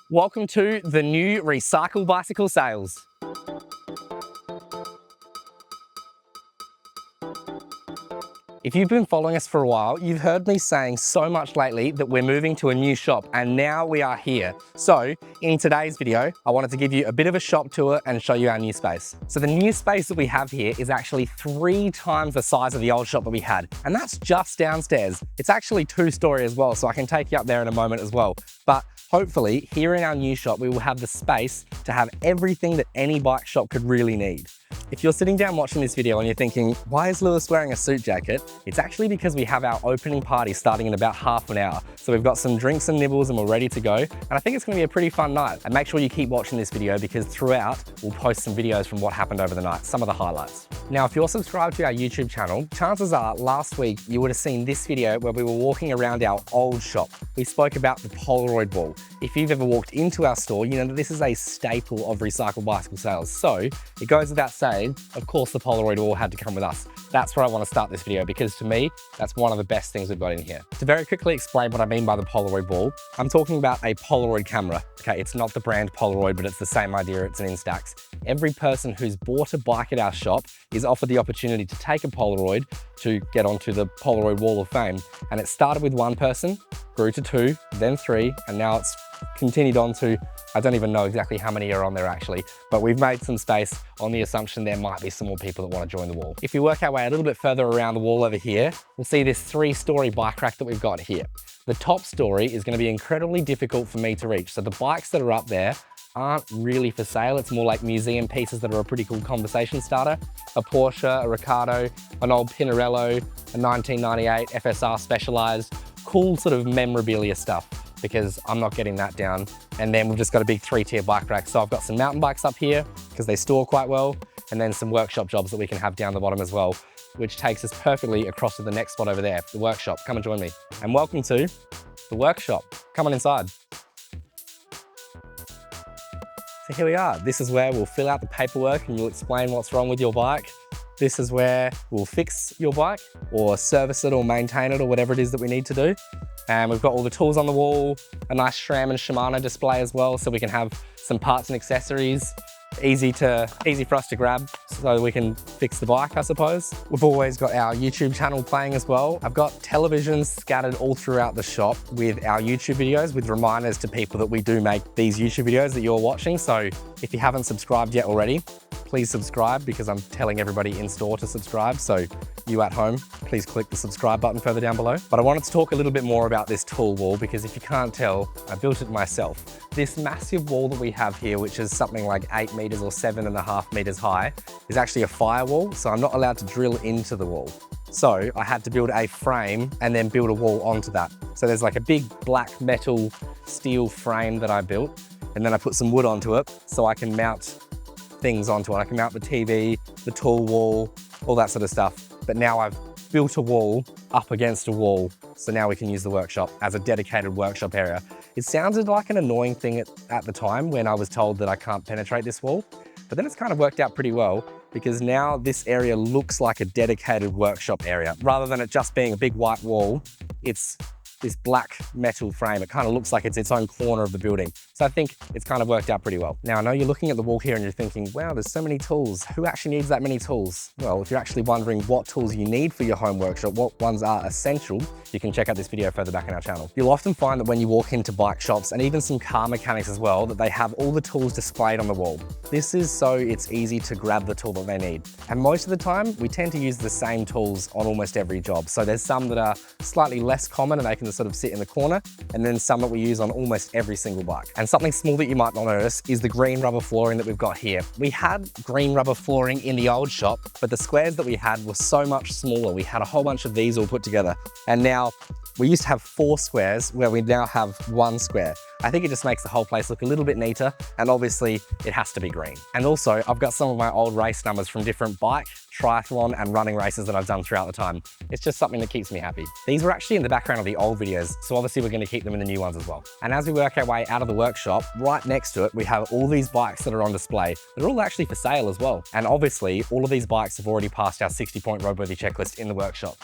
Welcome to the new Recycle Bicycle Sales. If you've been following us for a while, you've heard me saying so much lately that we're moving to a new shop, and now we are here. So in today's video, I wanted to give you a bit of a shop tour and show you our new space. So the new space that we have here is actually 3 times the size of the old shop that we had, and that's just downstairs. It's actually 2-story as well, so I can take you up there in a moment as well. But hopefully, here in our new shop, we will have the space to have everything that any bike shop could really need. If you're sitting down watching this video and you're thinking, why is Lewis wearing a suit jacket? It's actually because we have our opening party starting in about half an hour. So we've got some drinks and nibbles and we're ready to go. And I think it's gonna be a pretty fun night. And make sure you keep watching this video because throughout, we'll post some videos from what happened over the night, some of the highlights. Now, if you're subscribed to our YouTube channel, chances are last week you would have seen this video where we were walking around our old shop. We spoke about the Polaroid wall. If you've ever walked into our store, you know that this is a staple of Recycle Bicycle Sales. So it goes without saying, of course the Polaroid wall had to come with us. That's where I want to start this video because to me, that's one of the best things we've got in here. To very quickly explain what I mean by the Polaroid wall, I'm talking about a Polaroid camera. Okay, it's not the brand Polaroid, but it's the same idea, it's an Instax. Every person who's bought a bike at our shop is offered the opportunity to take a Polaroid to get onto the Polaroid Wall of Fame. And it started with 1 person, grew to 2, then 3, and now it's continued on to, I don't even know exactly how many are on there actually, but we've made some space on the assumption there might be some more people that want to join the wall. If we work our way a little bit further around the wall over here, we'll see this 3-story bike rack that we've got here. The top story is going to be incredibly difficult for me to reach. So the bikes that are up there aren't really for sale. It's more like museum pieces that are a pretty cool conversation starter. A Porsche, a Ricardo, an old Pinarello, a 1998 FSR Specialized, cool sort of memorabilia stuff, because I'm not getting that down. And then we've just got a big 3-tier bike rack. So I've got some mountain bikes up here because they store quite well, and then some workshop jobs that we can have down the bottom as well, which takes us perfectly across to the next spot over there, the workshop. Come and join me. And welcome to the workshop. Come on inside. So here we are. This is where we'll fill out the paperwork and you'll explain what's wrong with your bike. This is where we'll fix your bike or service it or maintain it or whatever it is that we need to do. And we've got all the tools on the wall, a nice SRAM and Shimano display as well, so we can have some parts and accessories easy for us to grab so we can fix the bike, I suppose. We've always got our YouTube channel playing as well. I've got televisions scattered all throughout the shop with our YouTube videos with reminders to people that we do make these YouTube videos that you're watching. So if you haven't subscribed yet already, please subscribe because I'm telling everybody in store to subscribe. So you at home, please click the subscribe button further down below. But I wanted to talk a little bit more about this tool wall because if you can't tell, I built it myself. This massive wall that we have here, which is something like 8 meters or 7.5 meters high, is actually a firewall. So I'm not allowed to drill into the wall. So I had to build a frame and then build a wall onto that. So there's like a big black metal steel frame that I built, and then I put some wood onto it so I can mount things onto it. I can mount the TV, the tool wall, all that sort of stuff. But now I've built a wall up against a wall. So now we can use the workshop as a dedicated workshop area. It sounded like an annoying thing at the time when I was told that I can't penetrate this wall, but then it's kind of worked out pretty well because now this area looks like a dedicated workshop area. Rather than it just being a big white wall, it's this black metal frame. It kind of looks like it's its own corner of the building. So I think it's kind of worked out pretty well. Now I know you're looking at the wall here and you're thinking, wow, there's so many tools. Who actually needs that many tools? Well, if you're actually wondering what tools you need for your home workshop, what ones are essential, you can check out this video further back in our channel. You'll often find that when you walk into bike shops and even some car mechanics as well, that they have all the tools displayed on the wall. This is so it's easy to grab the tool that they need. And most of the time, we tend to use the same tools on almost every job. So there's some that are slightly less common and they can sort of sit in the corner, and then some that we use on almost every single bike. And something small that you might not notice is the green rubber flooring that we've got here. We had green rubber flooring in the old shop, but the squares that we had were so much smaller. We had a whole bunch of these all put together. And now we used to have 4 squares where we now have 1 square. I think it just makes the whole place look a little bit neater, and obviously it has to be green. And also I've got some of my old race numbers from different bike, triathlon and running races that I've done throughout the time. It's just something that keeps me happy. These were actually in the background of the old videos, so obviously we're going to keep them in the new ones as well. And as we work our way out of the workshop, right next to it, we have all these bikes that are on display. They're all actually for sale as well. And obviously all of these bikes have already passed our 60-point roadworthy checklist in the workshop.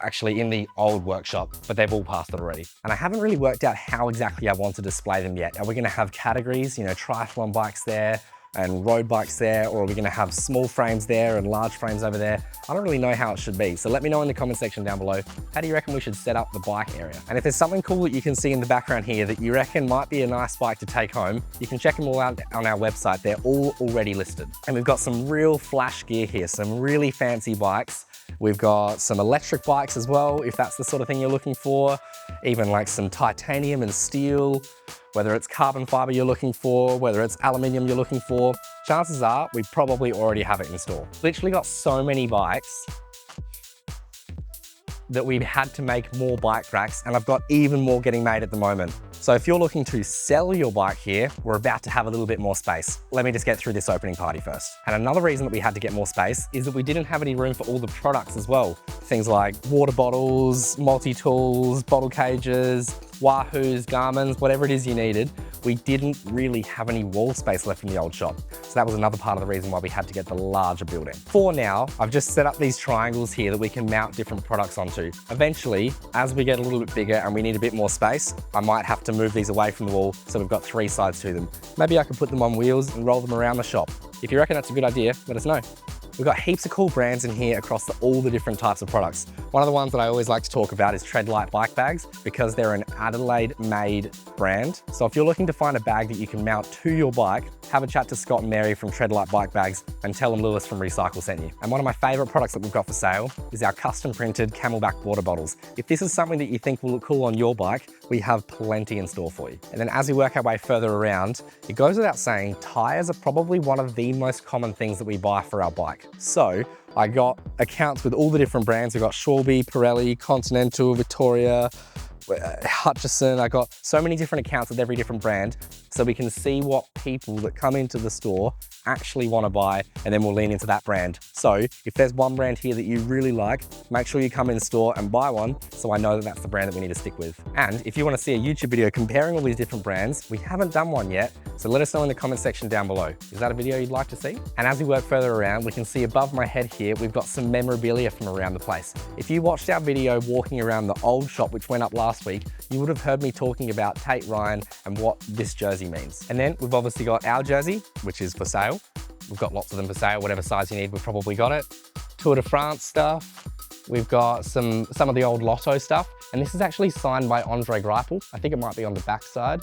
actually in the old workshop, but they've all passed it already. And I haven't really worked out how exactly I want to display them yet. Are we gonna have categories, you know, triathlon bikes there and road bikes there, or are we gonna have small frames there and large frames over there? I don't really know how it should be. So let me know in the comment section down below, how do you reckon we should set up the bike area? And if there's something cool that you can see in the background here that you reckon might be a nice bike to take home, you can check them all out on our website. They're all already listed. And we've got some real flash gear here, some really fancy bikes. We've got some electric bikes as well, if that's the sort of thing you're looking for. Even like some titanium and steel, whether it's carbon fiber you're looking for, whether it's aluminium you're looking for, chances are we probably already have it in store. Literally got so many bikes that we've had to make more bike racks, and I've got even more getting made at the moment. So if you're looking to sell your bike here, we're about to have a little bit more space. Let me just get through this opening party first. And another reason that we had to get more space is that we didn't have any room for all the products as well. Things like water bottles, multi-tools, bottle cages, Wahoos, Garmins, whatever it is you needed. We didn't really have any wall space left in the old shop. So that was another part of the reason why we had to get the larger building. For now, I've just set up these triangles here that we can mount different products onto. Eventually, as we get a little bit bigger and we need a bit more space, I might have to move these away from the wall so we've got 3 sides to them. Maybe I could put them on wheels and roll them around the shop. If you reckon that's a good idea, let us know. We've got heaps of cool brands in here across all the different types of products. One of the ones that I always like to talk about is Treadlight bike bags, because they're an Adelaide made brand. So if you're looking to find a bag that you can mount to your bike, have a chat to Scott and Mary from Treadlight bike bags and tell them Lewis from Recycle sent you. And one of my favorite products that we've got for sale is our custom printed Camelback water bottles. If this is something that you think will look cool on your bike, we have plenty in store for you. And then as we work our way further around, it goes without saying, tires are probably one of the most common things that we buy for our bike. So I got accounts with all the different brands. We've got Shawby, Pirelli, Continental, Vittoria, Hutchison. I got so many different accounts with every different brand, so we can see what people that come into the store actually want to buy, and then we'll lean into that brand. So if there's one brand here that you really like, make sure you come in store and buy one, so I know that that's the brand that we need to stick with. And if you want to see a YouTube video comparing all these different brands, we haven't done one yet, so let us know in the comment section down below. Is that a video you'd like to see? And as we work further around, we can see above my head here, we've got some memorabilia from around the place. If you watched our video walking around the old shop, which went up last week, you would have heard me talking about Tate Ryan and what this jersey means. And then we've obviously got our jersey, which is for sale. We've got lots of them for sale, whatever size you need, we've probably got it. Tour de France stuff. We've got some of the old Lotto stuff. And this is actually signed by Andre Greipel. I think it might be on the back side.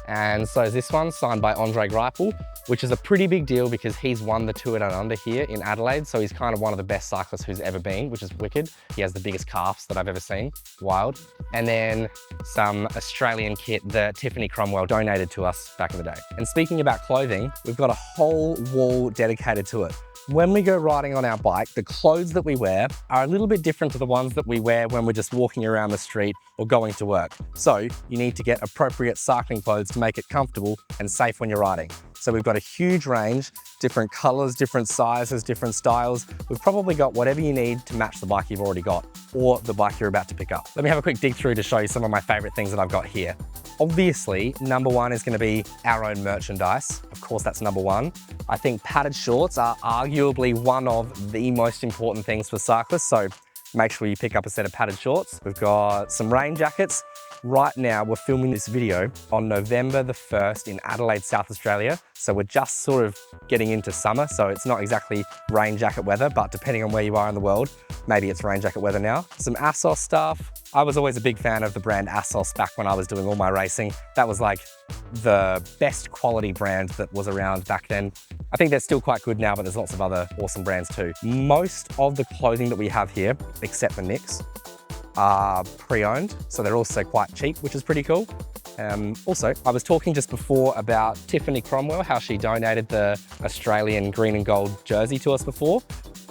And so is this one, signed by Andre Greipel, which is a pretty big deal because he's won the Tour Down Under here in Adelaide. So he's kind of one of the best cyclists who's ever been, which is wicked. He has the biggest calves that I've ever seen, wild. And then some Australian kit that Tiffany Cromwell donated to us back in the day. And speaking about clothing, we've got a whole wall dedicated to it. When we go riding on our bike, the clothes that we wear are a little bit different to the ones that we wear when we're just walking around the street or going to work. So you need to get appropriate cycling clothes to make it comfortable and safe when you're riding. So we've got a huge range, different colors, different sizes, different styles. We've probably got whatever you need to match the bike you've already got or the bike you're about to pick up. Let me have a quick dig through to show you some of my favorite things that I've got here. Obviously, number one is going to be our own merchandise. Of course, that's number one. I think padded shorts are arguably one of the most important things for cyclists. So make sure you pick up a set of padded shorts. We've got some rain jackets. Right now, we're filming this video on November the 1st in Adelaide, South Australia. So we're just sort of getting into summer. So it's not exactly rain jacket weather, but depending on where you are in the world, maybe it's rain jacket weather now. Some Assos stuff. I was always a big fan of the brand Assos back when I was doing all my racing. That was like the best quality brand that was around back then. I think they're still quite good now, but there's lots of other awesome brands too. Most of the clothing that we have here, except the Nicks, are pre-owned, so they're also quite cheap, which is pretty cool. Also, I was talking just before about Tiffany Cromwell, how she donated the Australian green and gold jersey to us before.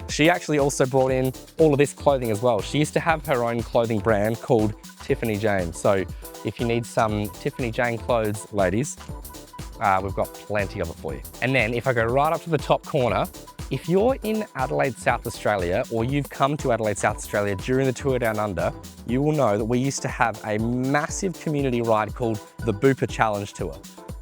She actually also brought in all of this clothing as well. She used to have her own clothing brand called Tiffany Jane. So if you need some Tiffany Jane clothes, ladies, we've got plenty of it for you. And then if I go right up to the top corner, if you're in Adelaide, South Australia, or you've come to Adelaide, South Australia during the Tour Down Under, you will know that we used to have a massive community ride called the Bupa Challenge Tour.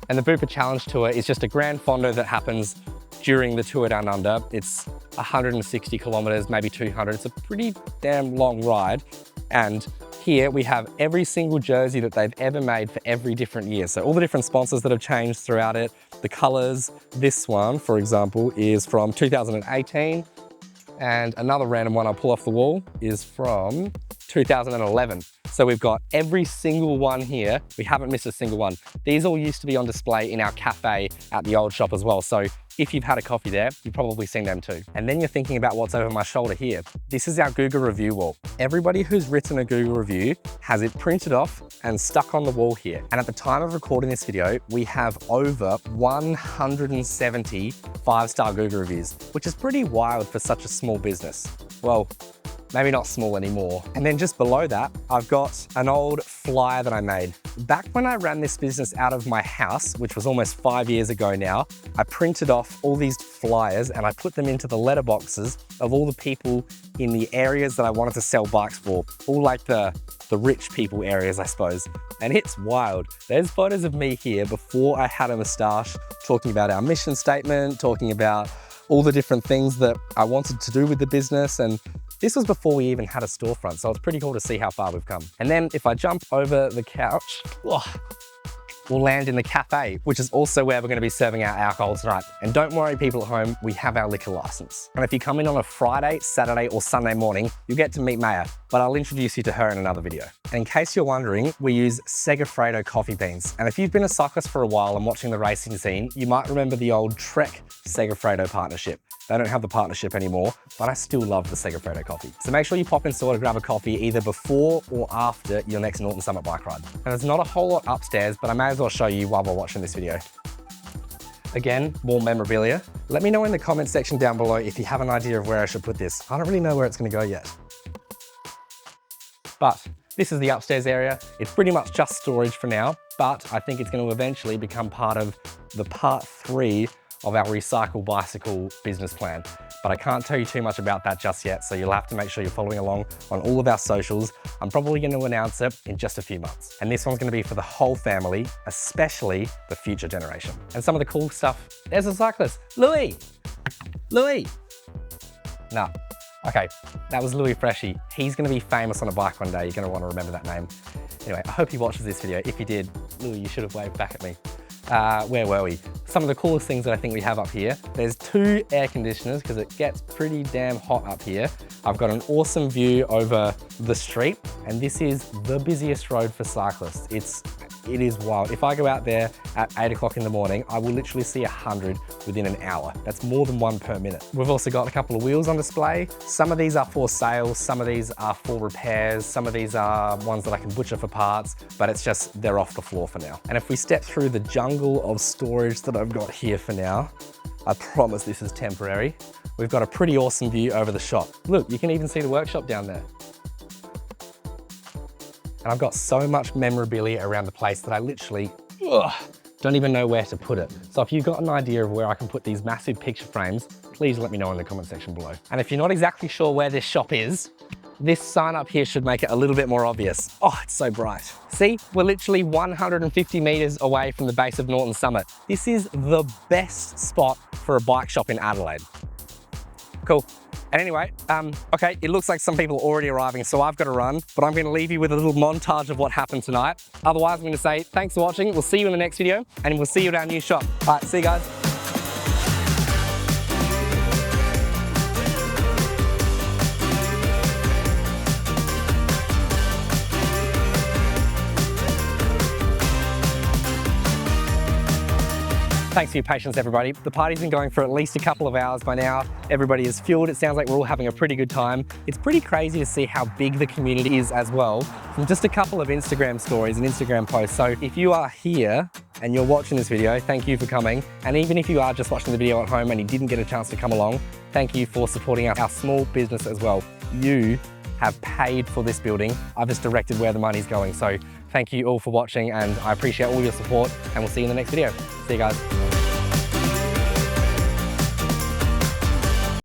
And the Bupa Challenge Tour is just a grand fondo that happens during the Tour Down Under. It's 160 kilometers, maybe 200. It's a pretty damn long ride. And here we have every single jersey that they've ever made for every different year. So all the different sponsors that have changed throughout it, the colors. This one, for example, is from 2018. And another random one I'll pull off the wall is from 2011. So we've got every single one here. We haven't missed a single one. These all used to be on display in our cafe at the old shop as well. So if you've had a coffee there, you've probably seen them too. And then you're thinking about what's over my shoulder here. This is our Google review wall. Everybody who's written a Google review has it printed off and stuck on the wall here. And at the time of recording this video, we have over 170 5-star Google reviews, which is pretty wild for such a small business. Well, maybe not small anymore. And then just below that, I've got an old flyer that I made. Back when I ran this business out of my house, which was almost 5 years ago now, I printed off all these flyers and I put them into the letterboxes of all the people in the areas that I wanted to sell bikes for, all like the rich people areas, I suppose. And it's wild. There's photos of me here before I had a moustache, talking about our mission statement, talking about all the different things that I wanted to do with the business. And this was before we even had a storefront, so it's pretty cool to see how far we've come. And then if I jump over the couch, we'll land in the cafe, which is also where we're going to be serving our alcohol tonight. And don't worry, people at home, we have our liquor license. And if you come in on a Friday, Saturday, or Sunday morning, you'll get to meet Maya, but I'll introduce you to her in another video. And in case you're wondering, we use Segafredo coffee beans. And if you've been a cyclist for a while and watching the racing scene, you might remember the old Trek Segafredo partnership. They don't have the partnership anymore, but I still love the Segafredo coffee. So make sure you pop in store to grab a coffee either before or after your next Norton Summit bike ride. And there's not a whole lot upstairs, but I may as well show you while we're watching this video. Again, more memorabilia. Let me know in the comment section down below if you have an idea of where I should put this. I don't really know where it's gonna go yet. But this is the upstairs area. It's pretty much just storage for now, but I think it's gonna eventually become part of the part 3 of our recycle bicycle business plan. But I can't tell you too much about that just yet, so you'll have to make sure you're following along on all of our socials. I'm probably going to announce it in just a few months. And this one's going to be for the whole family, especially the future generation. And some of the cool stuff, there's a cyclist, Louis! Louis! Nah. Okay, that was Louis Freshie. He's going to be famous on a bike one day. You're going to want to remember that name. Anyway, I hope he watches this video. If you did, Louis, you should have waved back at me. Where were we? Some of the coolest things that I think we have up here. There's 2 air conditioners because it gets pretty damn hot up here. I've got an awesome view over the street, and this is the busiest road for cyclists. It is wild. If I go out there at 8 o'clock in the morning, I will literally see 100 within an hour. That's more than 1 per minute. We've also got a couple of wheels on display. Some of these are for sale, some of these are for repairs, some of these are ones that I can butcher for parts, but it's just, they're off the floor for now. And if we step through the jungle of storage that I've got here for now, I promise this is temporary. We've got a pretty awesome view over the shop. Look, you can even see the workshop down there. And I've got so much memorabilia around the place that I literally don't even know where to put it. So if you've got an idea of where I can put these massive picture frames, please let me know in the comment section below. And if you're not exactly sure where this shop is, this sign up here should make it a little bit more obvious. Oh, it's so bright. See, we're literally 150 meters away from the base of Norton Summit. This is the best spot for a bike shop in Adelaide. Cool. And anyway, okay, it looks like some people are already arriving, so I've got to run, but I'm going to leave you with a little montage of what happened tonight. Otherwise, I'm going to say thanks for watching. We'll see you in the next video, and we'll see you at our new shop. All right, see you guys. Thanks for your patience, everybody. The party's been going for at least a couple of hours by now. Everybody is fueled. It sounds like we're all having a pretty good time. It's pretty crazy to see how big the community is as well from just a couple of Instagram stories and Instagram posts. So if you are here and you're watching this video, thank you for coming. And even if you are just watching the video at home and you didn't get a chance to come along, thank you for supporting our small business as well. You have paid for this building. I've just directed where the money's going. So thank you all for watching, and I appreciate all your support, and we'll see you in the next video. See you guys.